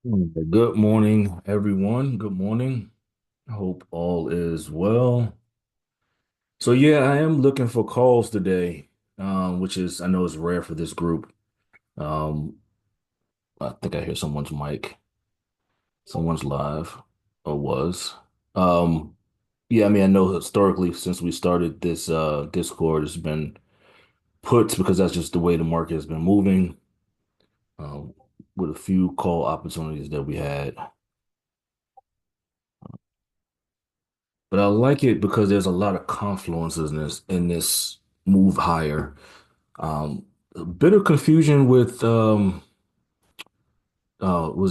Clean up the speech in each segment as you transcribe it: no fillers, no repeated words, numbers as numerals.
Good morning, everyone. Good morning. Hope all is well. So yeah, I am looking for calls today, which is I know is rare for this group. Um, I think I hear someone's mic. Someone's live or was. Um, yeah, I mean I know historically since we started this Discord, it's been puts because that's just the way the market has been moving. Um, with a few call opportunities that we had. But I like it because there's a lot of confluences in this move higher. A bit of confusion with was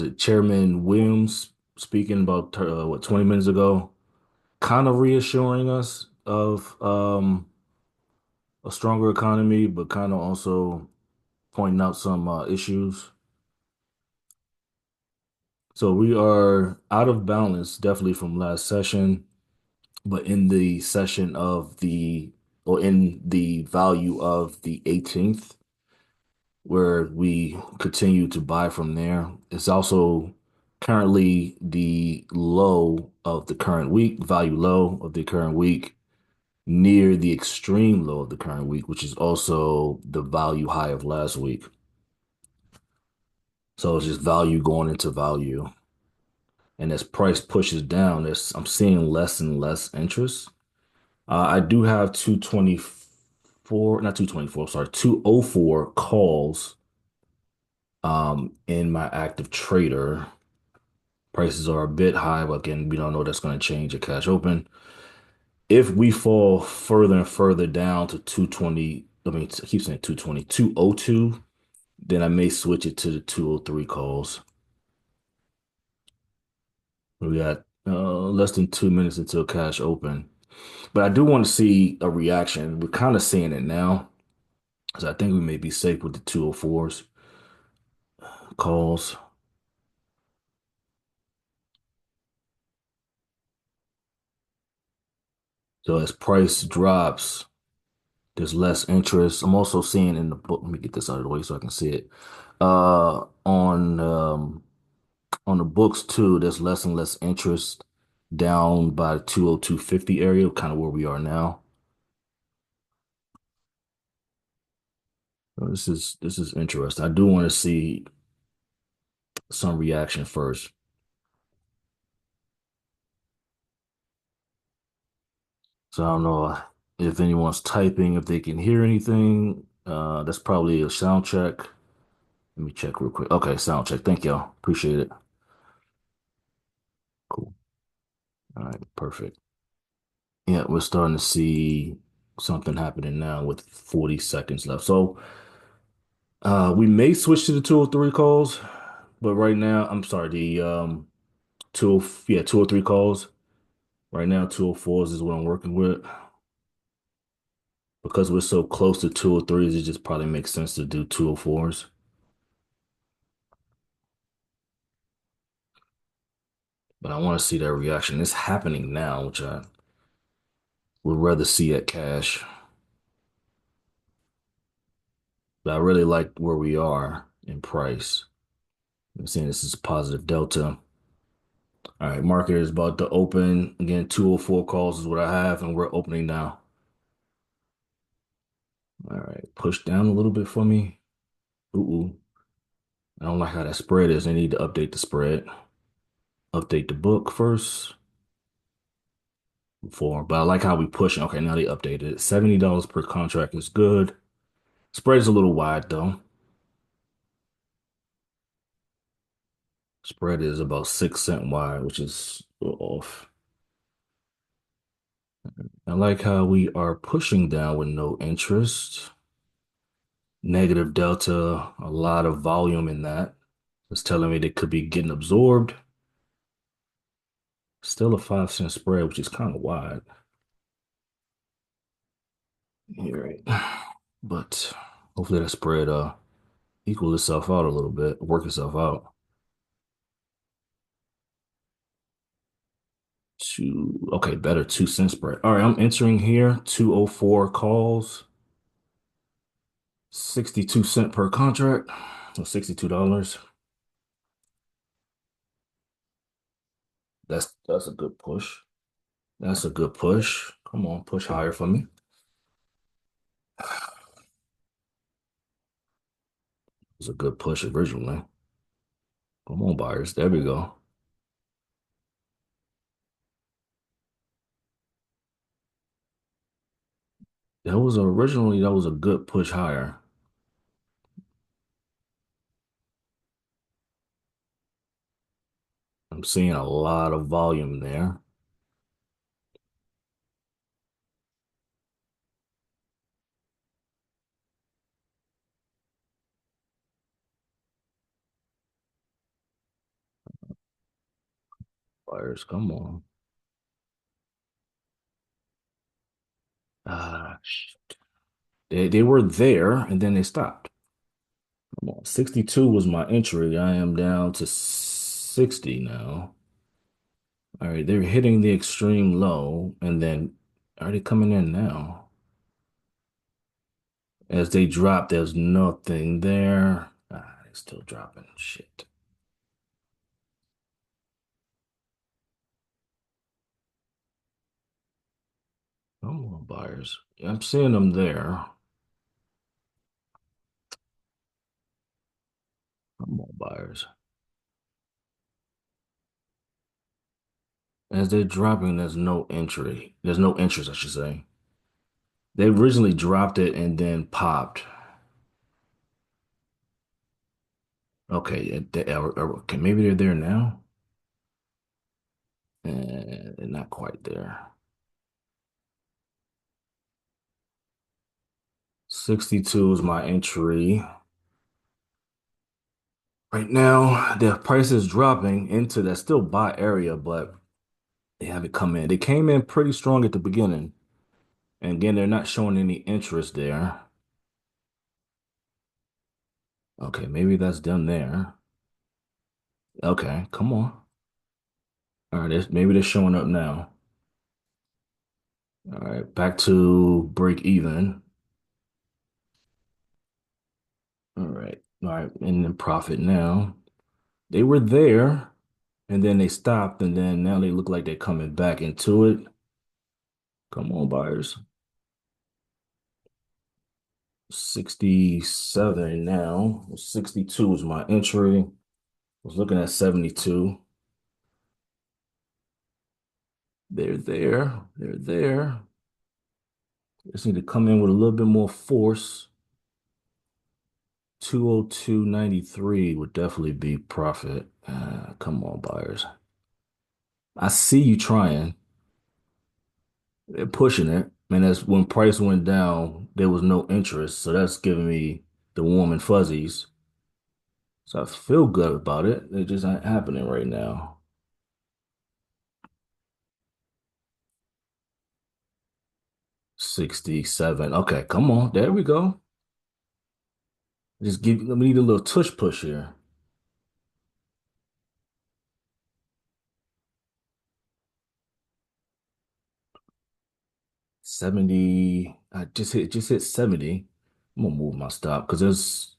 it Chairman Williams speaking about what 20 minutes ago, kind of reassuring us of a stronger economy, but kind of also pointing out some issues. So we are out of balance, definitely from last session, but in the session of the or in the value of the 18th. Where we continue to buy from there. It's also currently the low of the current week, value low of the current week, near the extreme low of the current week, which is also the value high of last week. So it's just value going into value. And as price pushes down, I'm seeing less and less interest. I do have 224, not 224, sorry, 204 calls in my active trader. Prices are a bit high, but again, we don't know that's going to change at cash open. If we fall further and further down to 220, I mean, I keep saying 220, 202, then I may switch it to the 203 calls. We got less than 2 minutes until cash open. But I do want to see a reaction. We're kind of seeing it now. So I think we may be safe with the 204s calls. So as price drops, there's less interest. I'm also seeing in the book, let me get this out of the way so I can see it. Uh, on um, on the books too, there's less and less interest down by 202.50 area, kind of where we are now. So this is interesting. I do want to see some reaction first. So I don't know if anyone's typing, if they can hear anything. That's probably a sound check. Let me check real quick. Okay, sound check. Thank y'all. Appreciate it. Cool. All right, perfect. Yeah, we're starting to see something happening now with 40 seconds left. So we may switch to the 203 calls, but right now, I'm sorry, the two yeah, 203 calls. Right now, 204s is what I'm working with. Because we're so close to 203s, it just probably makes sense to do 204s. But I want to see that reaction. It's happening now, which I would rather see at cash. But I really like where we are in price. I'm saying this is a positive delta. All right, market is about to open. Again, 204 calls is what I have, and we're opening now. All right, push down a little bit for me. Ooh, I don't like how that spread is. I need to update the spread. Update the book first before, but I like how we pushing. Okay, now they updated it. $70 per contract is good. Spread is a little wide though. Spread is about 6 cent wide, which is a little off. I like how we are pushing down with no interest. Negative delta, a lot of volume in that. It's telling me they could be getting absorbed. Still a 5 cent spread, which is kind of wide. You're right. But hopefully that spread equal itself out a little bit, work itself out. Okay, better 2 cent spread. All right, I'm entering here. 204 calls, 62 cent per contract. So $62. That's a good push. That's a good push. Come on, push higher for me. It's a good push originally. Come on, buyers. There we go. That was a good push higher. I'm seeing a lot of volume there. Buyers, come on. Shit. They were there and then they stopped. Come on. 62 was my entry. I am down to 60 now. All right, they're hitting the extreme low and then are they coming in now? As they drop, there's nothing there. They're still dropping. Shit. Come on, buyers. I'm seeing them there. Come on, buyers. As they're dropping, there's no entry. There's no interest, I should say. They originally dropped it and then popped. Okay, okay, maybe they're there now. They're not quite there. 62 is my entry. Right now, the price is dropping into that still buy area, but they haven't come in. They came in pretty strong at the beginning. And again, they're not showing any interest there. Okay, maybe that's them there. Okay, come on. All right, maybe they're showing up now. All right, back to break even. All right, and then profit now. They were there, and then they stopped, and then now they look like they're coming back into it. Come on, buyers. 67 now. 62 is my entry. Was looking at 72. They're there. They're there. Just need to come in with a little bit more force. 202.93 would definitely be profit. Come on, buyers. I see you trying. They're pushing it. And that's when price went down, there was no interest. So that's giving me the warm and fuzzies. So I feel good about it. It just ain't happening right now. 67. Okay, come on. There we go. Let me need a little tush push here. 70. I just hit 70. I'm gonna move my stop because there's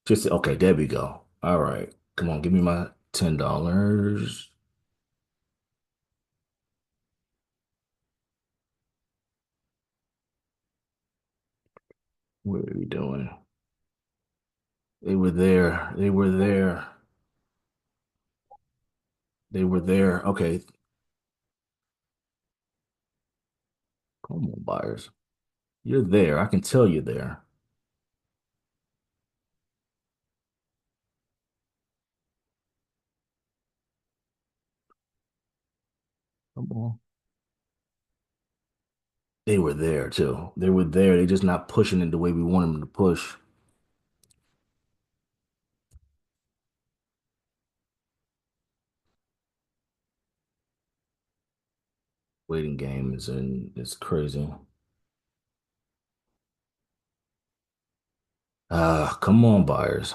just okay, there we go. All right. Come on, give me my $10. What are we doing? They were there. They were there. They were there. Okay. Come on, buyers. You're there. I can tell you're there. Come on. They were there too. They were there. They're just not pushing it the way we want them to push. Waiting game is in it's crazy. Come on, buyers.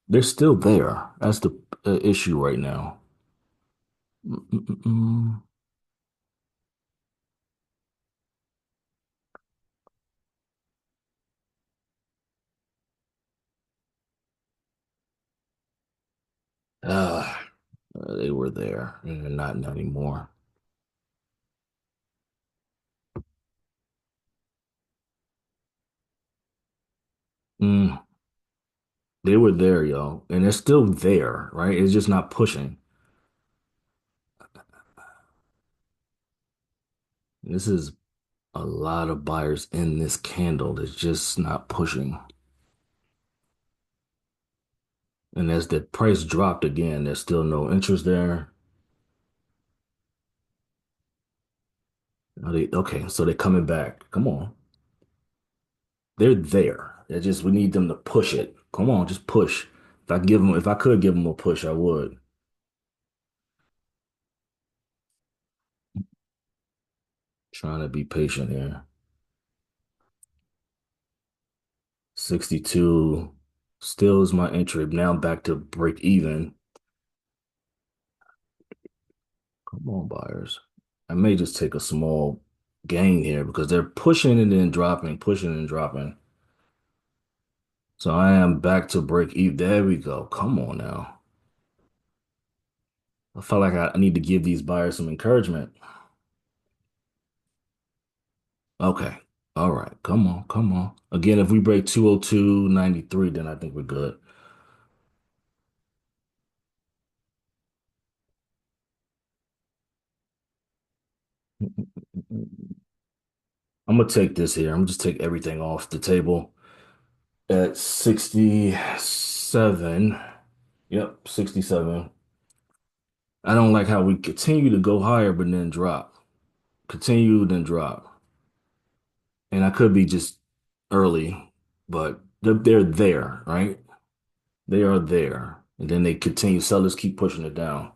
They're still there. That's the issue right now. Mm-mm-mm. Ah, They were there, and they're not anymore. Mm, they were there, yo, and they're still there, right? It's just not pushing. This is a lot of buyers in this candle. It's just not pushing. And as the price dropped again, there's still no interest there. Okay, so they're coming back. Come on. They're there. They're just we need them to push it. Come on, just push. If I could give them a push, I would. Trying to be patient here. 62 still is my entry. Now I'm back to break even. Come on, buyers. I may just take a small gain here because they're pushing and then dropping, pushing and dropping. So I am back to break even. There we go. Come on now. I felt like I need to give these buyers some encouragement. Okay. All right. Come on. Come on. Again, if we break 202.93, then I think we're good. I'm gonna take this here. I'm gonna just take everything off the table at 67. Yep, 67. I don't like how we continue to go higher but then drop. Continue, then drop. And I could be just early, but they're there, right? They are there. And then they continue, sellers keep pushing it down.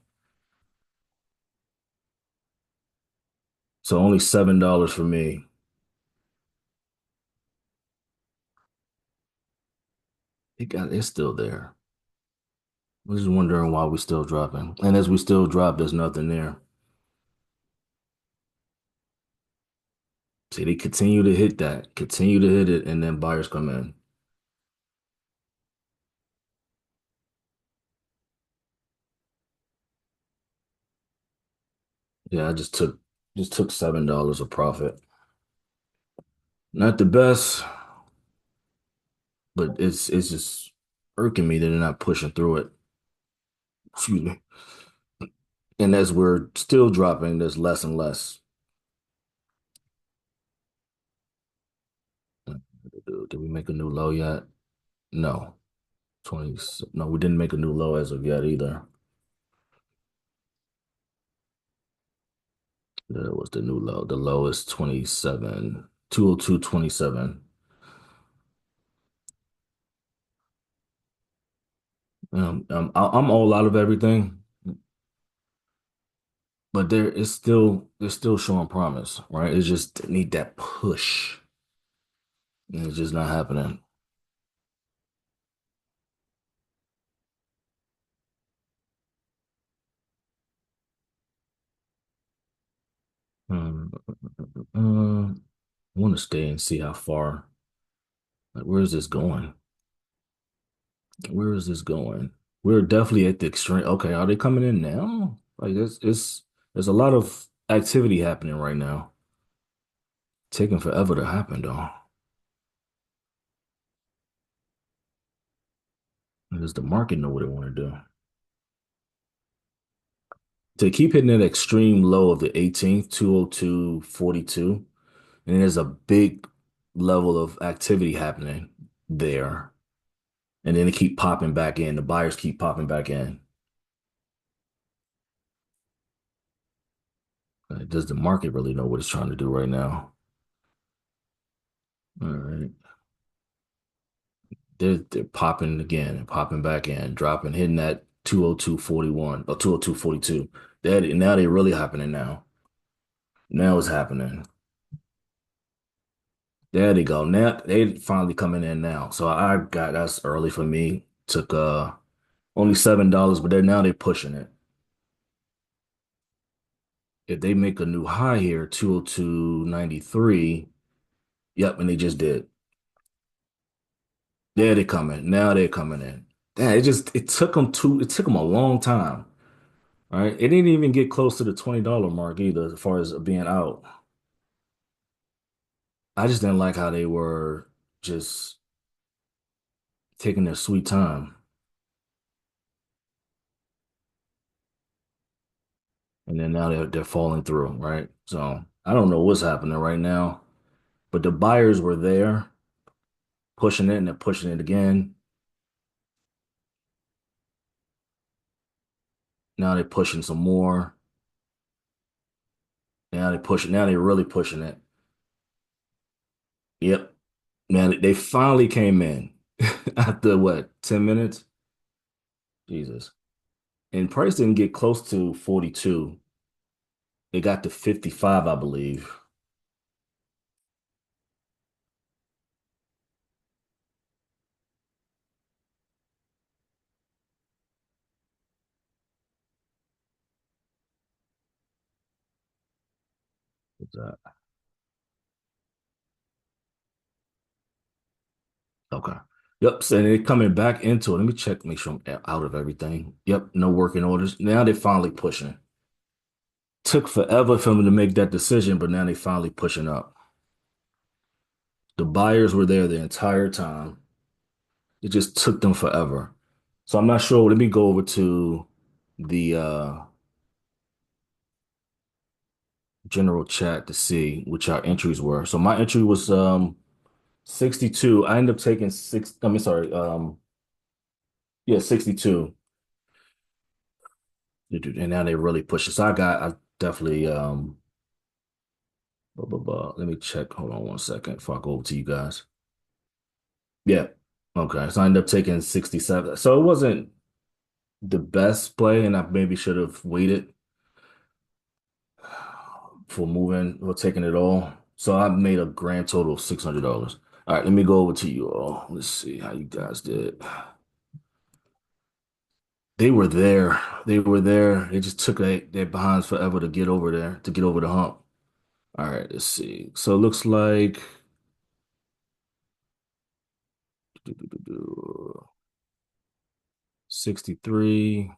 So only $7 for me. It's still there. I'm just wondering why we're still dropping. And as we still drop, there's nothing there. See, they continue to hit that, continue to hit it, and then buyers come in. Yeah, I just took $7 of profit. Not the best, but it's just irking me that they're not pushing through it. Excuse me. And as we're still dropping, there's less and less. Did we make a new low yet? No. 20, no, we didn't make a new low as of yet either. That was the new low. The low is 27, 202.27. I'm all out of everything, but it's still showing promise, right? It's just need that push. And it's just not happening. Um, I want to stay and see how far. Like, where is this going? Where is this going? We're definitely at the extreme. Okay, are they coming in now? Like there's a lot of activity happening right now. Taking forever to happen though. Does the market know what they want to do? To keep hitting that extreme low of the 18th, 202.42, and there's a big level of activity happening there. And then they keep popping back in. The buyers keep popping back in. Does the market really know what it's trying to do right now? All right. They're popping again and popping back in, dropping, hitting that 202.41 or 202.42. Now they're really happening now. Now it's happening. There they go. Now they finally coming in now. So I got that's early for me. Took only $7, but they're pushing it. If they make a new high here, 202.93, yep, and they just did. There they coming. Now they're coming in. Damn, it took them a long time. All right. It didn't even get close to the $20 mark either, as far as being out. I just didn't like how they were just taking their sweet time. And then now they're falling through, right? So I don't know what's happening right now, but the buyers were there pushing it and they're pushing it again. Now they're pushing some more. Now they're really pushing it. Yep. Man, they finally came in after what, 10 minutes? Jesus. And price didn't get close to 42. It got to 55, I believe. What's that? Okay. Yep. So they're coming back into it. Let me check, make sure I'm out of everything. Yep. No working orders. Now they're finally pushing. Took forever for them to make that decision, but now they finally pushing up. The buyers were there the entire time. It just took them forever. So I'm not sure. Let me go over to the general chat to see which our entries were. So my entry was 62. I ended up taking six. I mean, sorry. Yeah, 62. And now they really push it. So I definitely blah, blah, blah. Let me check. Hold on one second before I go over to you guys. Yeah. Okay. So I ended up taking 67. So it wasn't the best play, and I maybe should have waited for moving or taking it all. So I made a grand total of $600. All right, let me go over to you all. Let's see how you guys did. They were there. They were there. It just took their behinds forever to get over there, to get over the hump. All right, let's see. So it looks like 63,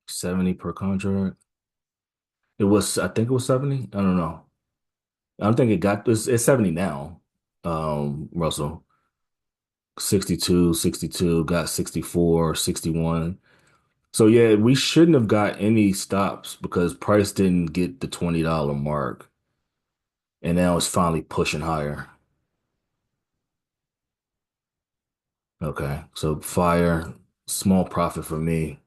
70 per contract. I think it was 70. I don't know. I don't think it's 70 now. Russell, 62, 62, got 64, 61. So yeah, we shouldn't have got any stops because price didn't get the $20 mark. And now it's finally pushing higher. Okay. So fire, small profit for me.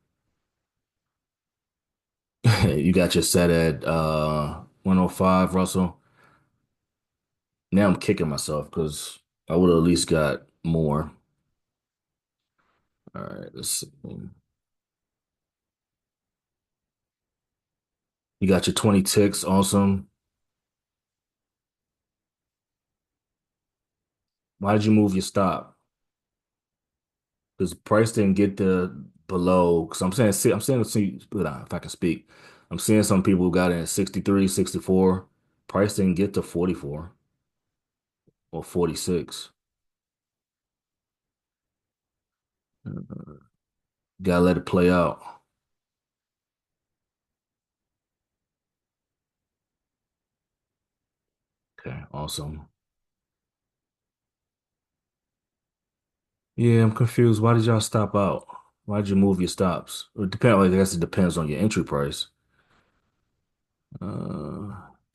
You got your set at 105, Russell. Now I'm kicking myself because I would have at least got more. All right, let's see. You got your 20 ticks, awesome. Why did you move your stop? Because price didn't get the below. Because I'm saying, see, if I can speak, I'm seeing some people who got in at 63, 64. Price didn't get to 44 or 46. Gotta let it play out. Okay, awesome. Yeah, I'm confused. Why did y'all stop out? Why did you move your stops? I guess it depends on your entry price.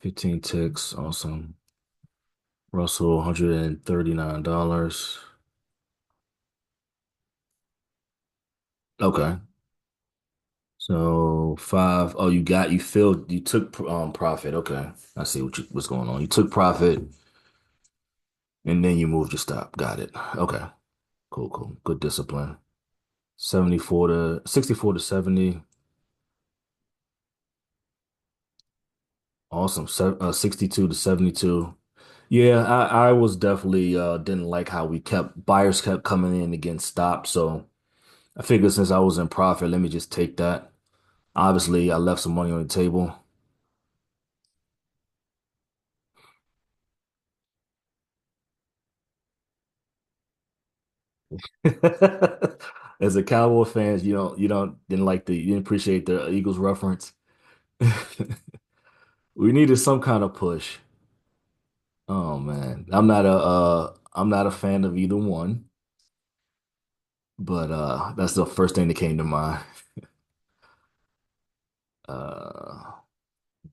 15 ticks, awesome. Russell, $139. Okay. So five. Oh, you took profit. Okay. I see what's going on. You took profit and then you moved your stop. Got it. Okay. Cool, cool. Good discipline. 64 to 70. Awesome. 62 to 72. Yeah, I was definitely didn't like how we kept buyers kept coming in against stops. So I figured since I was in profit, let me just take that. Obviously, I left some money on the table. As a Cowboy fans, you didn't appreciate the Eagles reference. We needed some kind of push. Oh man, I'm not a fan of either one, but that's the first thing that came to mind. Uh,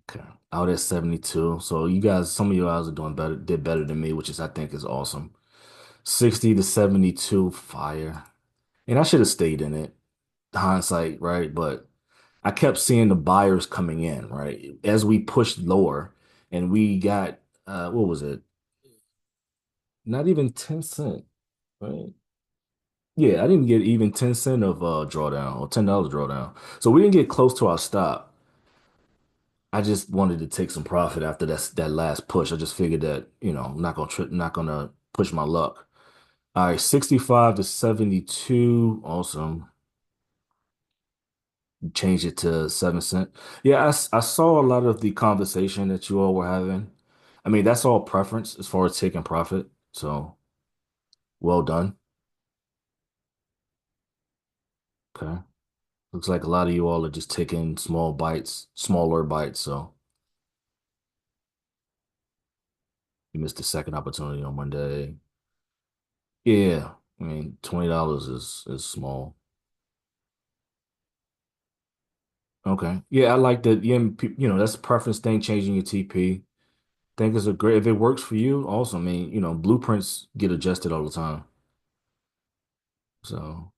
okay, out at 72. So some of you guys are doing better, did better than me, which is I think is awesome. 60 to 72, fire. And I should have stayed in it. Hindsight, right? But I kept seeing the buyers coming in, right? As we pushed lower and we got what was it? Not even 10 cent, right? Yeah, I didn't get even 10 cent of drawdown or $10 drawdown. So we didn't get close to our stop. I just wanted to take some profit after that last push. I just figured that, I'm not gonna push my luck. All right, 65 to 72. Awesome. Change it to 7 cent. Yeah, I saw a lot of the conversation that you all were having. I mean, that's all preference as far as taking profit. So well done. Okay. Looks like a lot of you all are just taking small bites, smaller bites. So you missed the second opportunity on Monday. Yeah. I mean, $20 is small. Okay. Yeah, I like that. Yeah, that's a preference thing, changing your TP. Think it's a great, if it works for you, awesome. I mean, blueprints get adjusted all the time. So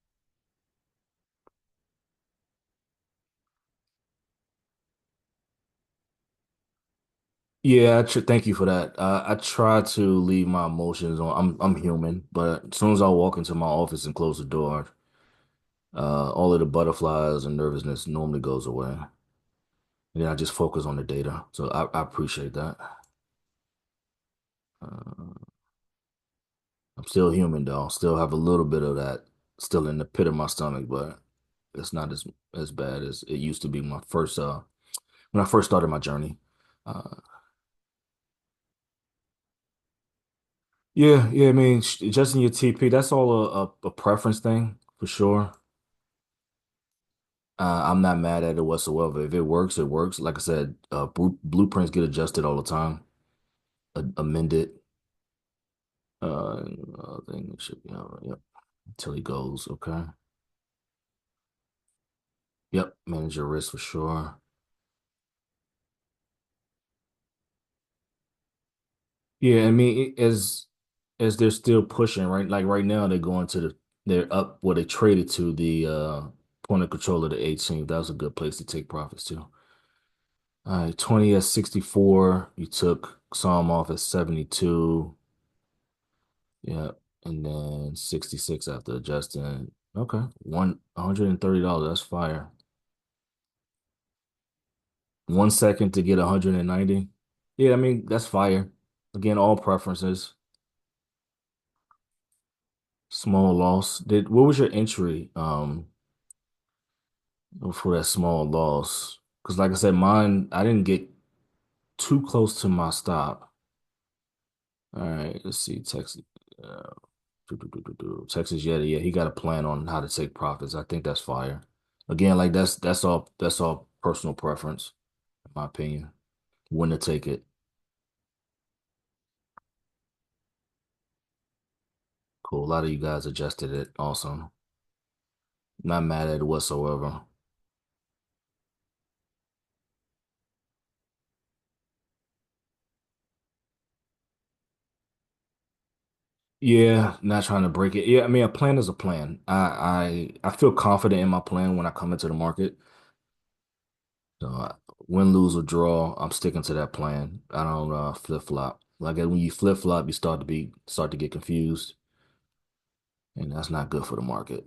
yeah, thank you for that. I try to leave my emotions on. I'm human, but as soon as I walk into my office and close the door, all of the butterflies and nervousness normally goes away. And then I just focus on the data. So I appreciate that. Uh, I'm still human though. Still have a little bit of that still in the pit of my stomach, but it's not as bad as it used to be when I first started my journey. Uh, yeah, yeah. I mean, adjusting your TP, that's all a preference thing for sure. I'm not mad at it whatsoever. If it works, it works. Like I said, blueprints get adjusted all the time, amended. I think it should be all right. Yep. Until he goes. Okay. Yep. Manage your risk for sure. Yeah. I mean, as they're still pushing, right? Like right now, they're up. What they traded to the point of control of the 18th. That was a good place to take profits too. All right. 20 at 64. You took some off at 72. Yeah. And then 66 after adjusting. Okay. $130. That's fire. 1 second to get 190. Yeah, I mean, that's fire. Again, all preferences. Small loss. What was your entry for that small loss? Because like I said, mine, I didn't get too close to my stop. All right, let's see. Texas. Uh, Texas, yeah, he got a plan on how to take profits. I think that's fire. Again, like that's all personal preference, in my opinion. When to take it. Cool. A lot of you guys adjusted it. Awesome. Not mad at it whatsoever. Yeah, not trying to break it. Yeah, I mean, a plan is a plan. I feel confident in my plan when I come into the market. So win, lose, or draw, I'm sticking to that plan. I don't flip flop. Like when you flip flop, you start to get confused, and that's not good for the market.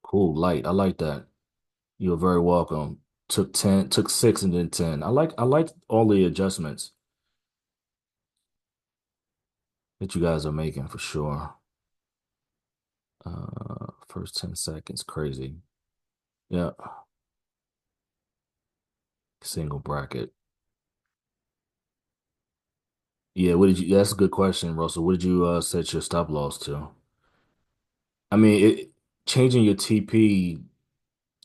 Cool, light. I like that. You're very welcome. Took 10, took six, and then 10. I like all the adjustments that you guys are making for sure. First 10 seconds, crazy. Yeah, single bracket. Yeah, what did you, that's a good question, Russell. What did you set your stop loss to? I mean, changing your TP,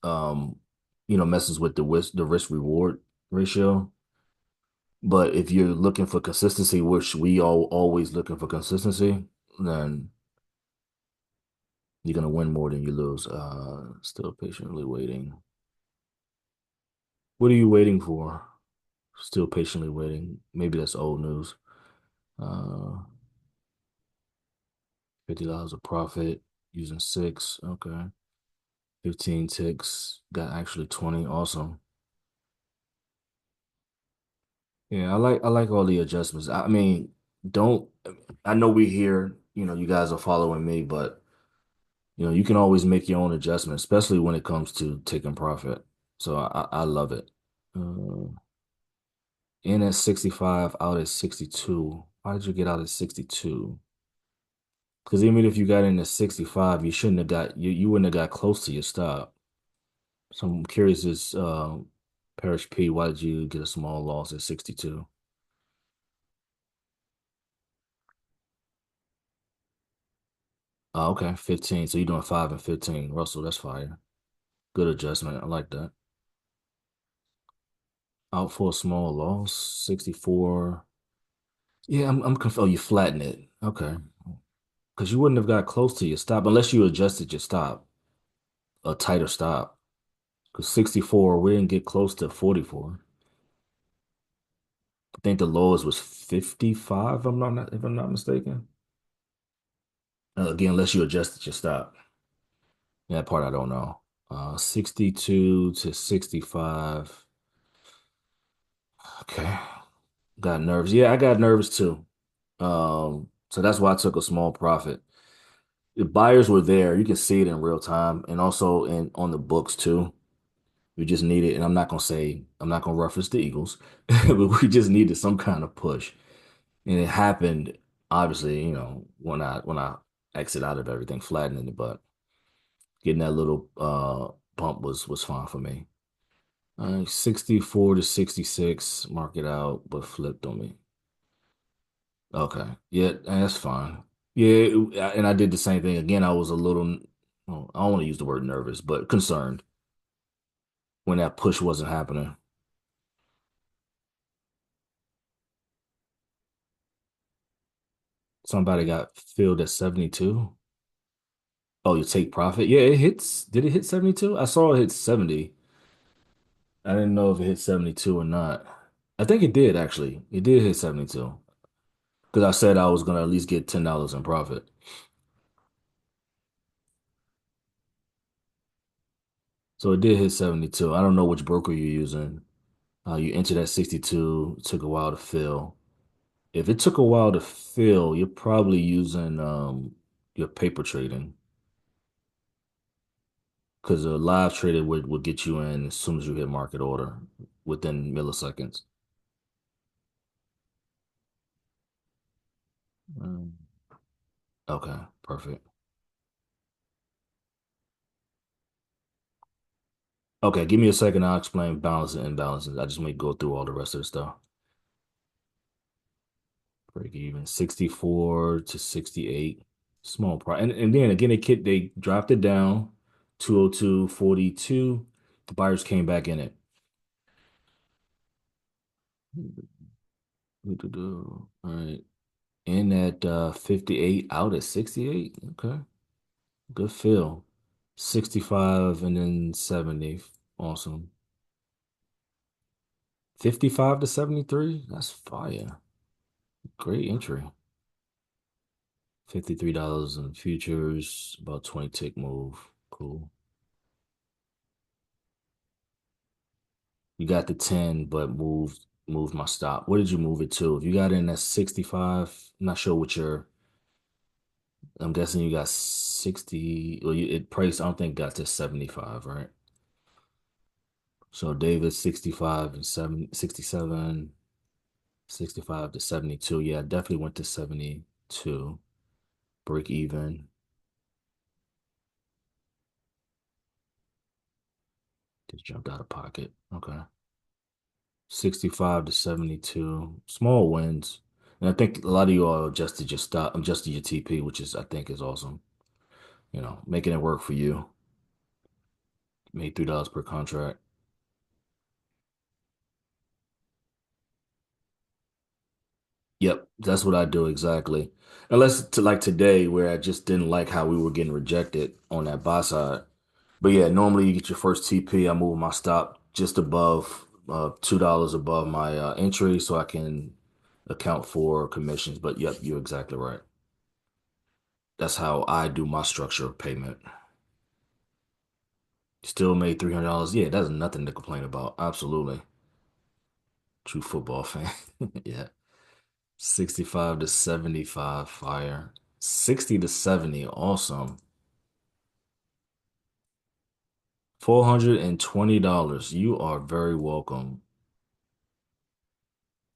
um, messes with the risk reward ratio. But if you're looking for consistency, which we all always looking for consistency, then you're gonna win more than you lose. Still patiently waiting. What are you waiting for? Still patiently waiting. Maybe that's old news. Uh, $50 of profit using six. Okay. 15 ticks. Got actually 20. Awesome. Yeah, I like all the adjustments. I mean, don't I know we here, you guys are following me, but you can always make your own adjustments, especially when it comes to taking profit. So I love it. Uh, in at 65, out at 62. Why did you get out at 62? Because even if you got in at 65, you shouldn't have got you wouldn't have got close to your stop. So I'm curious, is Parish P, why did you get a small loss at 62? Oh, okay, 15. So you're doing 5 and 15. Russell, that's fire. Good adjustment. I like that. Out for a small loss, 64. Yeah, I'm confused. Oh, you flatten it. Okay. Because you wouldn't have got close to your stop unless you adjusted your stop, a tighter stop. Because 64, we didn't get close to 44. I think the lowest was 55, if I'm not mistaken. Again, unless you adjusted your stop. That part I don't know. 62 to 65. Okay. Got nervous. Yeah, I got nervous too. So that's why I took a small profit. The buyers were there. You can see it in real time and also in on the books too. We just needed, and I'm not gonna reference the Eagles, but we just needed some kind of push. And it happened, obviously, when I exit out of everything, flattening it, but getting that little bump was fine for me. 64 to 66, mark it out, but flipped on me. Okay. Yeah, that's fine. Yeah, and I did the same thing. Again, I was a little, well, I don't want to use the word nervous, but concerned when that push wasn't happening. Somebody got filled at 72. Oh, you take profit? Yeah, it hits. Did it hit 72? I saw it hit 70. I didn't know if it hit 72 or not. I think it did actually. It did hit 72 because I said I was gonna at least get $10 in profit. So it did hit 72. I don't know which broker you're using. You entered at 62, it took a while to fill. If it took a while to fill, you're probably using your paper trading because a live trader would get you in as soon as you hit market order within milliseconds. Mm. Okay, perfect. Okay, give me a second. I'll explain balance and imbalances. I just may go through all the rest of the stuff. Break even 64 to 68. Small price. And then again, they dropped it down 202.42. The buyers came back in it. All right. In at 58, out at 68. Okay. Good fill. 65 and then 70. Awesome. 55 to 73. That's fire. Great entry. $53 in futures, about 20 tick move. Cool. You got the 10, but moved my stop. What did you move it to? If you got in at 65, I'm not sure what I'm guessing you got 60, well, it priced, I don't think got to 75, right? So David 65 and 67, 65 to 72. Yeah, I definitely went to 72. Break even. Just jumped out of pocket. Okay. 65 to 72. Small wins. And I think a lot of you all adjusted your TP, which is I think is awesome. Making it work for you. Made $3 per contract. Yep, that's what I do exactly. Unless to like today where I just didn't like how we were getting rejected on that buy side. But yeah, normally you get your first TP. I move my stop just above $2 above my entry so I can account for commissions. But yep, you're exactly right. That's how I do my structure of payment. Still made $300. Yeah, that's nothing to complain about. Absolutely. True football fan. Yeah. 65 to 75 fire. 60 to 70. Awesome. $420. You are very welcome.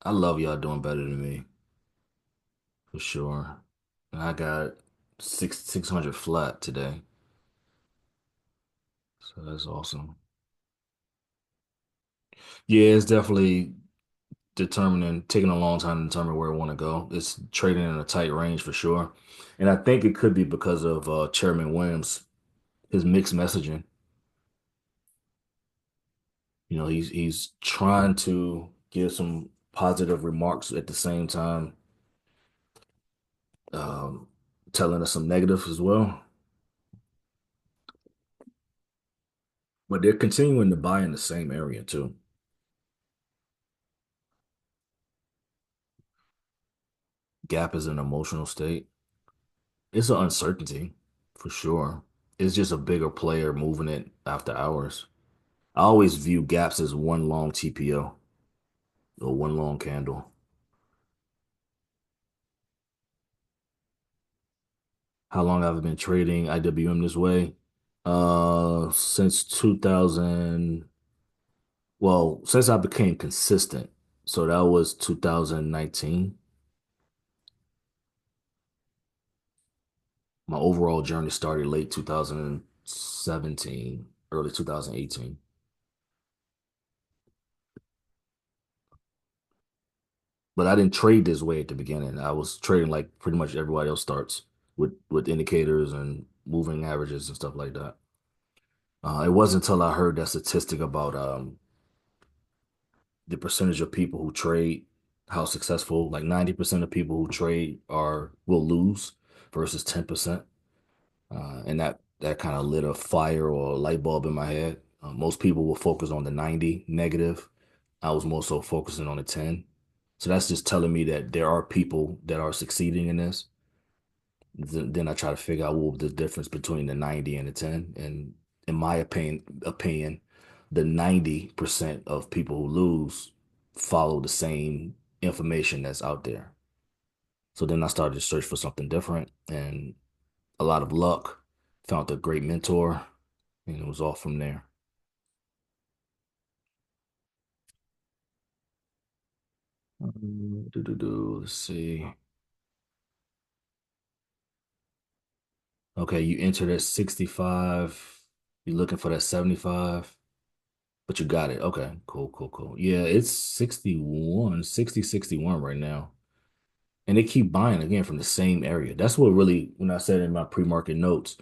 I love y'all doing better than me, for sure. And I got 600 flat today. So that's awesome. Yeah, it's definitely taking a long time to determine where I want to go. It's trading in a tight range for sure. And I think it could be because of Chairman Williams, his mixed messaging. He's trying to give some positive remarks at the same time, um, telling us some negative as well. But they're continuing to buy in the same area too. Gap is an emotional state. It's an uncertainty for sure. It's just a bigger player moving it after hours. I always view gaps as one long TPO or one long candle. How long have I been trading IWM this way? Since 2000, well, since I became consistent. So that was 2019. My overall journey started late 2017, early 2018. But I didn't trade this way at the beginning. I was trading like pretty much everybody else starts with indicators and moving averages and stuff like that. It wasn't until I heard that statistic about the percentage of people who trade, how successful, like 90% of people who trade are will lose versus 10%. And that kind of lit a fire or a light bulb in my head. Most people will focus on the 90 negative. I was more so focusing on the 10. So that's just telling me that there are people that are succeeding in this. Then I try to figure out what the difference between the 90 and the 10. And in my opinion, the 90% of people who lose follow the same information that's out there. So then I started to search for something different and a lot of luck, found a great mentor, and it was all from there. Let's see. Okay, you entered at 65. You're looking for that 75. But you got it. Okay, cool, cool, cool. Yeah, it's 61, 60, 61 right now. And they keep buying again from the same area. That's what really, when I said in my pre-market notes,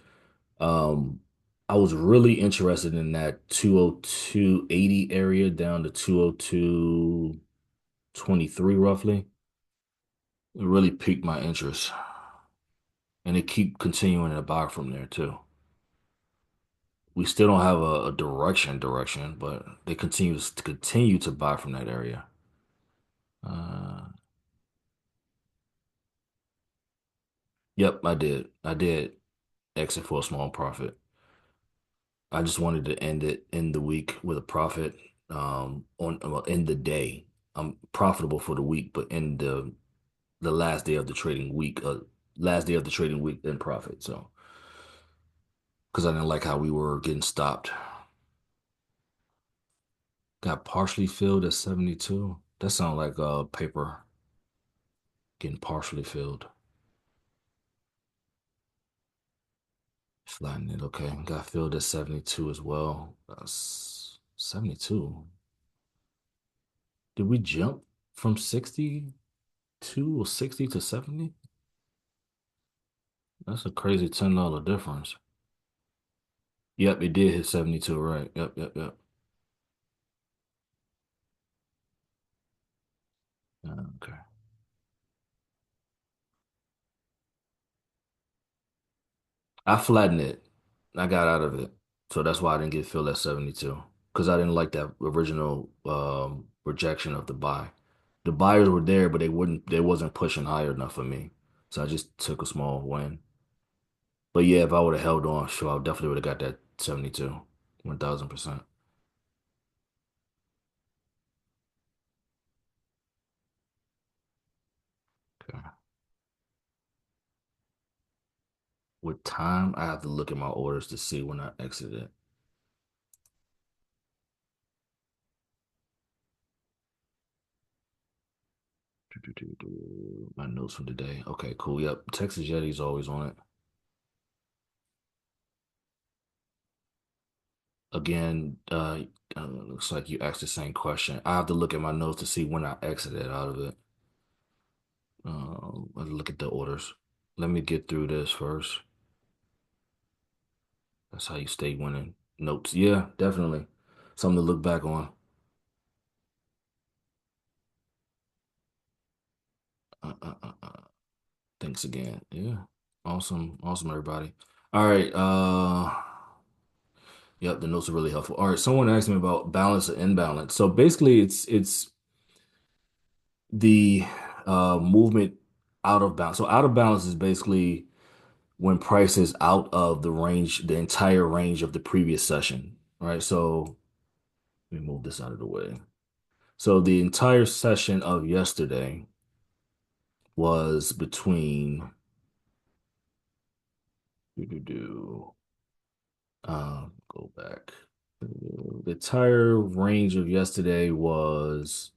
um, I was really interested in that 202.80 area down to 202.23 roughly. It really piqued my interest. And they keep continuing to buy from there too. We still don't have a direction, but they continue to buy from that area. Uh, Yep, I did. I did exit for a small profit. I just wanted to end the week with a profit on well, end the day. I'm profitable for the week, but in the last day of the trading week, last day of the trading week, then profit. So because I didn't like how we were getting stopped. Got partially filled at 72. That sounds like paper getting partially filled. Flatten it. Okay. Got filled at 72 as well. That's 72. Did we jump from 60? 260 to 70? That's a crazy $10 difference. Yep, it did hit 72, right? Yep, yep, yep. Okay. I flattened it. I got out of it. So that's why I didn't get filled at 72. Because I didn't like that original rejection of the buy. The buyers were there, but they wasn't pushing higher enough for me. So I just took a small win. But yeah, if I would have held on, sure, I definitely would have got that 72. 1000%. Okay. With time, I have to look at my orders to see when I exited. My notes from today. Okay, cool. Yep. Texas Yeti's always on it. Again, looks like you asked the same question. I have to look at my notes to see when I exited out of it. Let's look at the orders. Let me get through this first. That's how you stay winning. Notes. Yeah, definitely. Something to look back on. Thanks again. Yeah. Awesome. Awesome, everybody. All right. Yep, the notes are really helpful. All right, someone asked me about balance and imbalance. So basically it's the movement out of balance. So out of balance is basically when price is out of the range, the entire range of the previous session, right? So let me move this out of the way. So the entire session of yesterday was between do do do go back. The entire range of yesterday was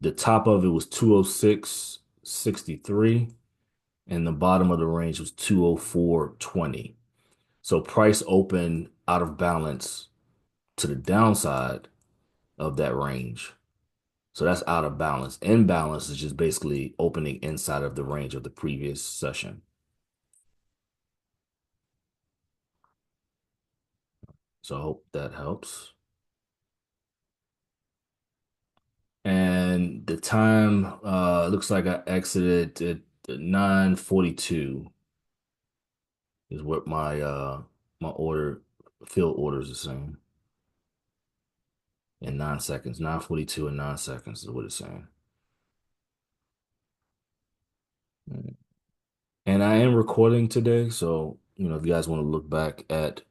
the top of it was 206.63 and the bottom of the range was 204.20. So price opened out of balance to the downside of that range. So that's out of balance. Imbalance is just basically opening inside of the range of the previous session. So I hope that helps. And the time looks like I exited at 9:42 is what my order field orders are saying in 9 seconds. 9:42 in 9 seconds is what it's saying. And I am recording today, so if you guys want to look back at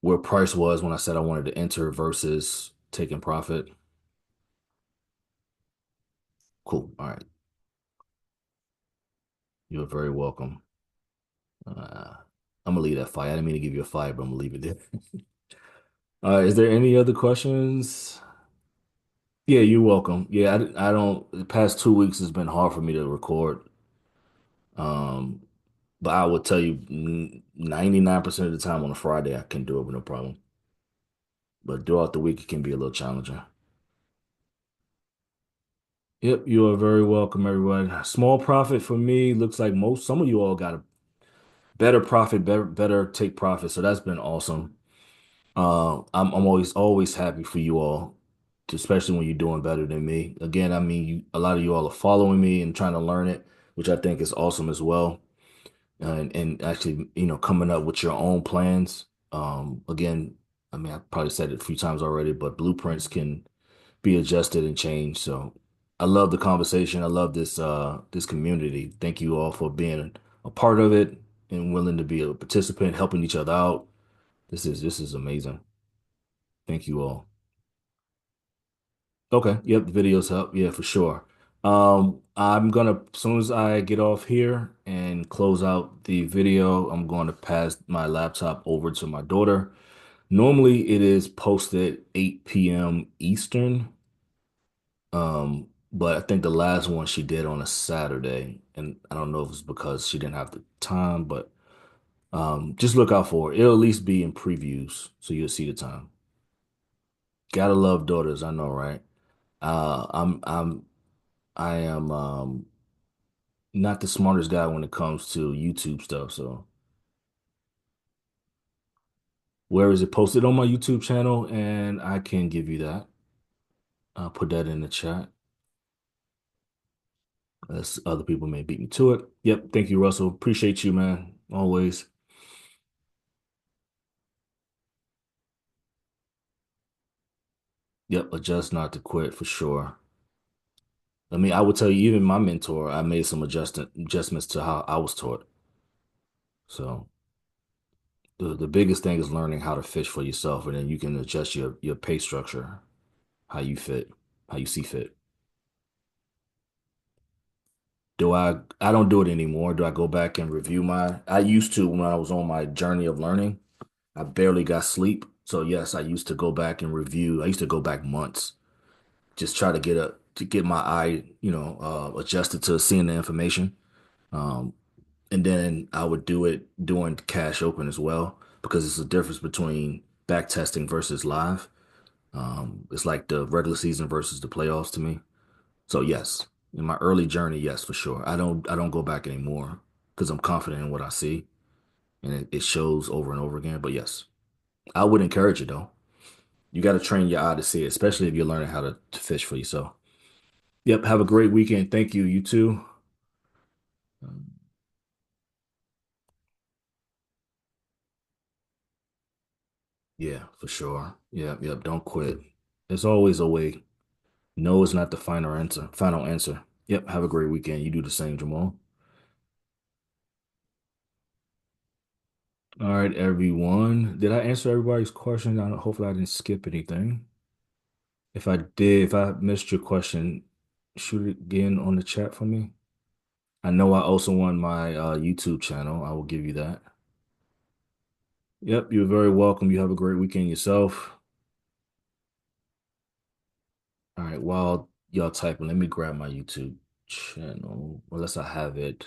where price was when I said I wanted to enter versus taking profit. Cool. All right. You're very welcome. Uh, I'm gonna leave that fire. I didn't mean to give you a fire, but I'm gonna leave it there. Is there any other questions? Yeah, you're welcome. Yeah, I don't. The past 2 weeks has been hard for me to record. Um, but I will tell you, 99% of the time on a Friday, I can do it with no problem. But throughout the week, it can be a little challenging. Yep, you are very welcome, everyone. Small profit for me looks like some of you all got a better profit, better take profit. So that's been awesome. I'm always happy for you all, especially when you're doing better than me. Again, I mean, a lot of you all are following me and trying to learn it, which I think is awesome as well. And actually, coming up with your own plans. Again, I mean, I probably said it a few times already, but blueprints can be adjusted and changed. So I love the conversation. I love this community. Thank you all for being a part of it and willing to be a participant, helping each other out. This is amazing. Thank you all. Okay. Yep, the videos help. Yeah, for sure. I'm gonna, as soon as I get off here and close out the video, I'm going to pass my laptop over to my daughter. Normally it is posted 8 p.m. Eastern. But I think the last one she did on a Saturday, and I don't know if it's because she didn't have the time, but just look out for it. It'll at least be in previews, so you'll see the time. Gotta love daughters, I know, right? I'm I am not the smartest guy when it comes to YouTube stuff. So where is it posted on my YouTube channel? And I can give you that. I'll put that in the chat. As other people may beat me to it. Yep. Thank you, Russell. Appreciate you, man. Always. Yep. Adjust not to quit for sure. I mean, I would tell you, even my mentor, I made some adjustments to how I was taught. So the biggest thing is learning how to fish for yourself, and then you can adjust your pay structure, how you fit, how you see fit. I don't do it anymore. Do I go back and review I used to when I was on my journey of learning. I barely got sleep. So yes, I used to go back and review. I used to go back months, just try to get my eye, adjusted to seeing the information. Um, and then I would do it during cash open as well, because it's a difference between back testing versus live. It's like the regular season versus the playoffs to me. So yes, in my early journey, yes, for sure. I don't go back anymore because I'm confident in what I see, and it shows over and over again. But yes, I would encourage it though. You got to train your eye to see it, especially if you're learning how to fish for yourself. Yep. Have a great weekend. Thank you. You too. Um, yeah, for sure. Yep. Yep. Don't quit. There's always a way. No is not the final answer. Final answer. Yep. Have a great weekend. You do the same, Jamal. All right, everyone. Did I answer everybody's question? Hopefully I didn't skip anything. If I did, if I missed your question, shoot it again on the chat for me. I know I also want my YouTube channel. I will give you that. Yep, you're very welcome. You have a great weekend yourself. All right, while y'all typing, let me grab my YouTube channel. Unless I have it.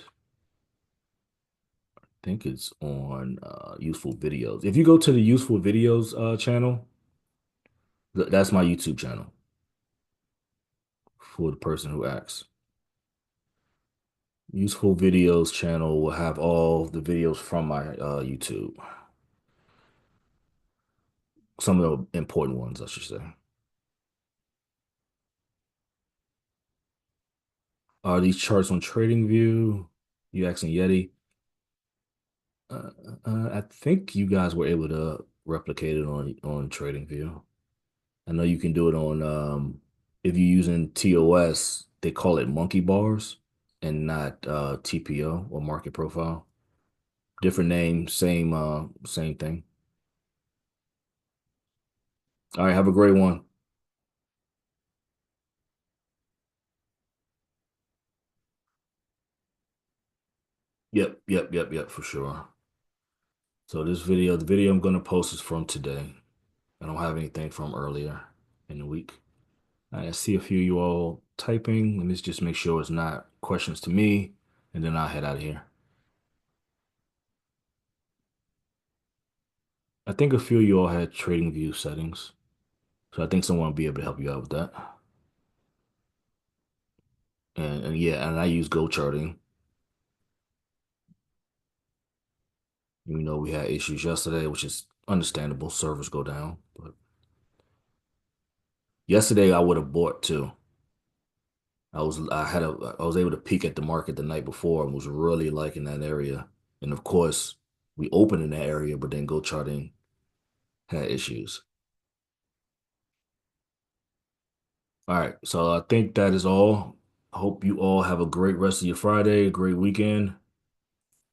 I think it's on useful videos. If you go to the useful videos channel, that's my YouTube channel for the person who asks. Useful videos channel will have all the videos from my YouTube. Some of the important ones, I should say. Are these charts on TradingView? You asking Yeti? Uh, I think you guys were able to replicate it on TradingView. I know you can do it on if you're using TOS, they call it monkey bars and not TPO or market profile. Different name, same thing. All right, have a great one. Yep, yep, yep, yep, for sure. So the video I'm gonna post is from today. I don't have anything from earlier in the week. I see a few of you all typing. Let me just make sure it's not questions to me, and then I'll head out of here. I think a few of you all had trading view settings, so I think someone will be able to help you out with that. And yeah, and I use Go charting. You know, we had issues yesterday, which is understandable. Servers go down, but yesterday I would have bought too. I was able to peek at the market the night before and was really liking that area. And of course, we opened in that area, but then Go charting had issues. All right, so I think that is all. I hope you all have a great rest of your Friday, a great weekend,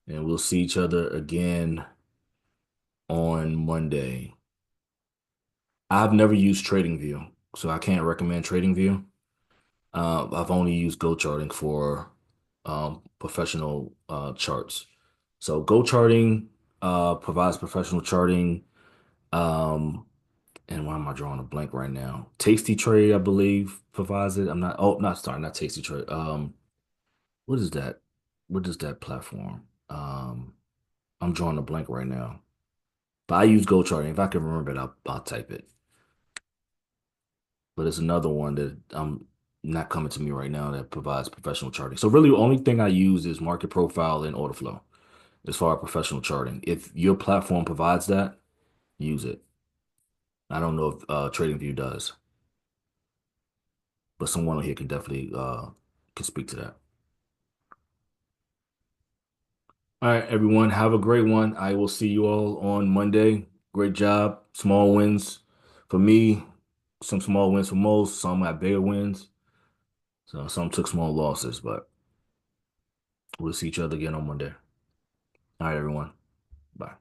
and we'll see each other again on Monday. I've never used TradingView, so I can't recommend TradingView. I've only used Go charting for professional charts. So Go charting provides professional charting. Um, and why am I drawing a blank right now? Tasty Trade, I believe, provides it. I'm not. Oh, not sorry, not Tasty Trade. What is that? What is that platform? I'm drawing a blank right now. But I use Go charting. If I can remember it, I'll type it. But it's another one that I'm. not coming to me right now that provides professional charting. So really, the only thing I use is market profile and order flow as far as professional charting. If your platform provides that, use it. I don't know if TradingView does, but someone on here can definitely can speak to that. All right, everyone, have a great one. I will see you all on Monday. Great job. Small wins for me, some small wins for most, some got bigger wins. So some took small losses, but we'll see each other again on Monday. All right, everyone. Bye.